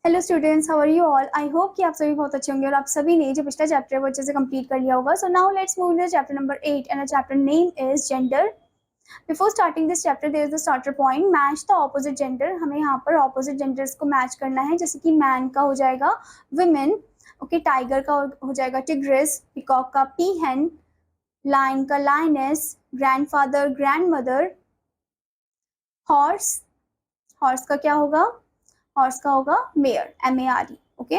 Hello students, how are you all. I hope कि आप सभी बहुत अच्छे होंगे और आप सभी ने जो पिछला चैप्टर है वो अच्छे से कंप्लीट कर लिया होगा। So now let's move to chapter number 8 and the chapter name is gender. Before starting this chapter there is the starter point, match the opposite gender. हमें यहाँ पर ऑपोजिट जेंडर्स को मैच करना है, जैसे कि मैन का हो जाएगा वुमेन, ओके, टाइगर का हो जाएगा टिग्रिस, पीकॉक का पीहेन, लायन का lioness, grandfather grandmother, horse, horse का क्या होगा, हॉर्स का होगा mayor, MARE, okay.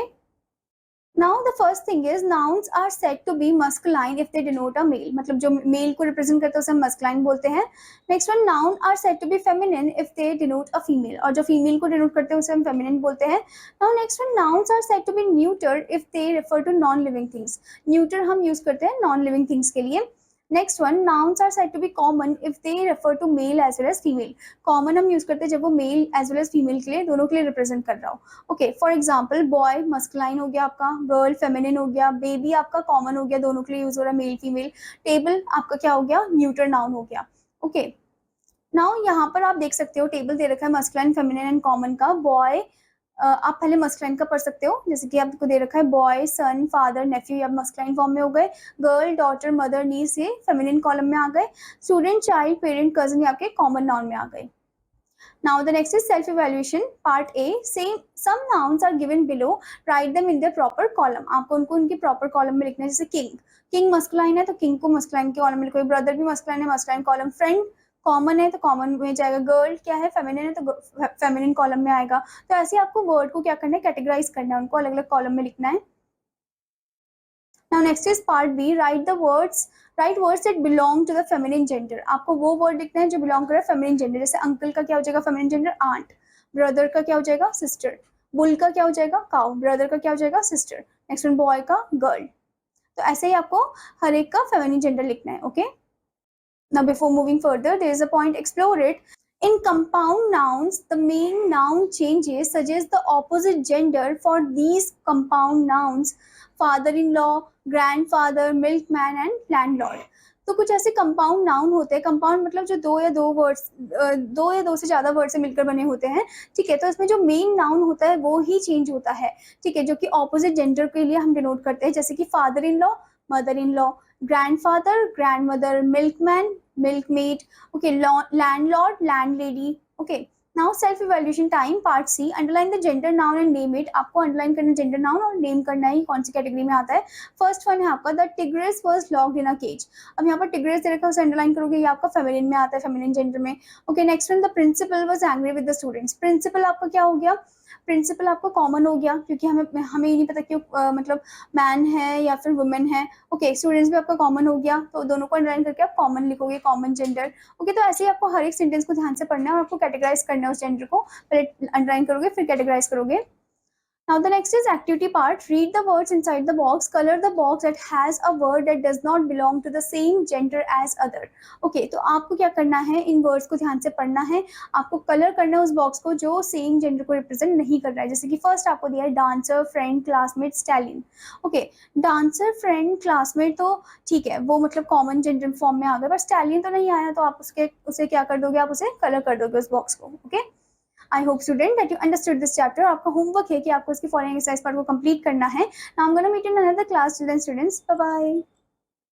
Now the first thing is nouns are said to be masculine if they denote a male, मतलब जो मेल को रिप्रेजेंट करते हैं उसे हम masculine बोलते हैं। Next one, noun are said to be feminine if they denote a female, और जो फीमेल को डिनोट करते हैं उसे हम feminine बोलते हैं। Now next one, nouns are said to be neuter if they refer to non living things, neuter हम यूज करते हैं non living things के लिए। Next one, nouns are said to be common if they refer to male as well as female, common हम use करते हैं जब वो male as well as female के लिए, दोनों के लिए रिप्रेजेंट कर रहा हो। Okay, for example boy masculine हो गया आपका, गर्ल फेमिनिन हो गया, बेबी आपका कॉमन हो गया, दोनों के लिए यूज हो रहा है मेल फीमेल। टेबल आपका क्या हो गया, न्यूटर नाउन हो गया। ओके, नाउ यहाँ पर आप देख सकते हो टेबल दे रखा है मस्कुलाइन फेमिनिन एंड कॉमन का। बॉय आप पहले मस्कुलाइन का पढ़ सकते हो, जैसे कि आपको दे रखा है बॉय सन फादर नेफ्यू, ये आप मस्कुलाइन फॉर्म में हो गए। गर्ल डॉटर मदर नीस, ये फेमिनिन कॉलम में आ गए। स्टूडेंट चाइल्ड पेरेंट कजन, ये आपके कॉमन नाउन में आ गए। Now the next is self-evaluation, part A. Some nouns are given below. Write them in their proper column. आपको उनको उनकी proper column में लिखना है, जैसे king. King masculine है तो king को masculine के column में लिखो। brother भी masculine है, masculine column। friend कॉमन है तो कॉमन में जाएगा। गर्ल क्या है, फेमिनिन है तो फेमिनिन कॉलम में आएगा। तो ऐसे आपको वर्ड को क्या करना है, कैटेगराइज करना है, उनको अलग अलग कॉलम में लिखना है। Now next is part B. Write words that belong to the feminine gender. आपको वो वर्ड लिखना है जो बिलोंग कर रहा है फेमिनिन जेंडर। जैसे अंकल का क्या हो जाएगा फेमिनिन जेंडर, आंट। ब्रदर का क्या हो जाएगा, सिस्टर। बुल का क्या हो जाएगा, काउ। ब्रदर का क्या हो जाएगा, सिस्टर। नेक्स्ट वन, बॉय का गर्ल। तो ऐसे ही आपको हर एक का फेमिनिन जेंडर लिखना है। Okay, now before moving further there is a point, explore it. In compound nouns, the main noun changes suggest the opposite gender for these compound nouns: father-in-law, grandfather, milkman and landlord. तो कुछ ऐसे compound noun होते हैं, compound मतलब जो दो या दो से ज्यादा वर्ड से मिलकर बने होते हैं, ठीक है। तो इसमें जो मेन नाउन होता है वो ही चेंज होता है, ठीक है, जो कि ऑपोजिट जेंडर के लिए हम डिनोट करते हैं, जैसे कि father in law mother in law, grandfather grandmother, milkman milkmaid, okay, landlord landlady। okay, now self evaluation time, part C. underline the gender noun and name it. आपको underline करना gender noun और name करना है कौन सी category में आता है। First one है आपका the tigress was locked in a cage। अब यहाँ पर tigress दे रखा है, उसे underline करोगे, ये आपका feminine में आता है, feminine gender में। okay, next one, the principal was angry with the students। principal आपका क्या हो गया, प्रिंसिपल आपको कॉमन हो गया, क्योंकि हमें ये नहीं पता कि मतलब मैन है या फिर वुमेन है। ओके, स्टूडेंट्स भी आपका कॉमन हो गया, तो दोनों को अंडरलाइन करके आप कॉमन लिखोगे, कॉमन जेंडर। ओके, तो ऐसे ही आपको हर एक सेंटेंस को ध्यान से पढ़ना है और आपको कैटेगराइज करना है उस जेंडर को, पहले अंडरलाइन करोगे फिर कैटेगराइज करोगे। Now the next is activity part. Read the words inside the box. Color the box that has a word that does not belong to the same gender as other. Okay, तो आपको क्या करना है, इन words को ध्यान से पढ़ना है, आपको कलर करना है उस बॉक्स को जो सेम जेंडर को रिप्रेजेंट नहीं कर रहा है। जैसे कि फर्स्ट आपको दिया है dancer, friend, classmate, stallion. Okay, dancer, friend, classmate तो ठीक है, वो मतलब कॉमन जेंडर फॉर्म में आ गया, पर स्टैलियन तो नहीं आया, तो आप उसे क्या कर दोगे, आप उसे कलर कर दोगे उस बॉक्स को। Okay, I hope student that you understood this chapter. आपका होमवर्क है कि आपको इसकी फॉलोइंग एक्सरसाइज पार्ट को कंप्लीट करना है। Now I am gonna meet in another class, children students, bye bye.